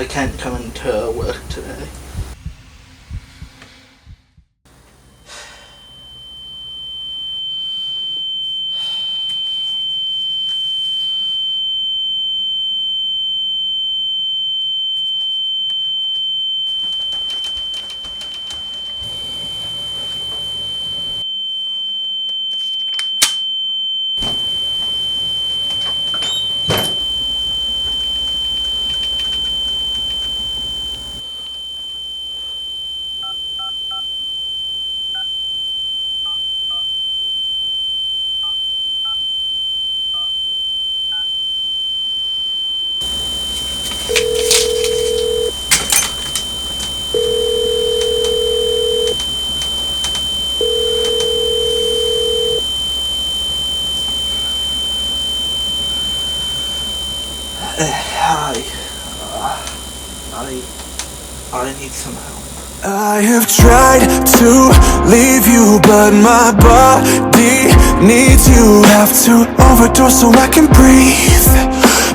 I can't come into work today. Hi. I need some help. I have tried to leave you, but my body needs you. Have to overdose so I can breathe.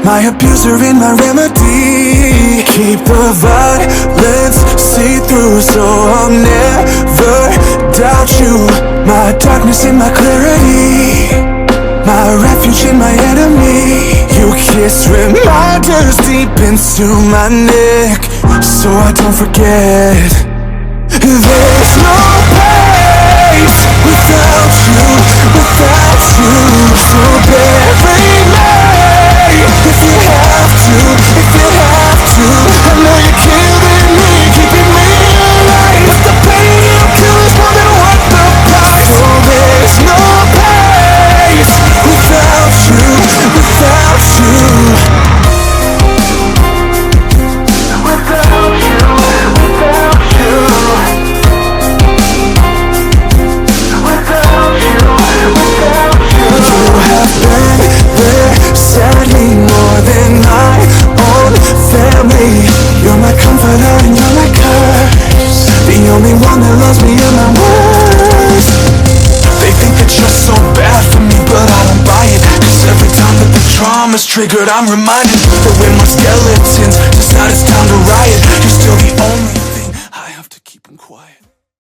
My abuser in my remedy. Keep the violence see-through, so I'll never doubt you. My darkness in my clarity, my refuge in my enemy. You kiss reminders deep into my neck, so I don't forget. There's no place without you, without you. So bury me if you have to, if you have to. I know you're killing me, keeping me alive, but the pain you kill is more than worth the price. So there's no place without you, without you. Triggered, I'm reminded that when my skeleton's decided it's time to riot, you're still the only thing I have to keep them quiet.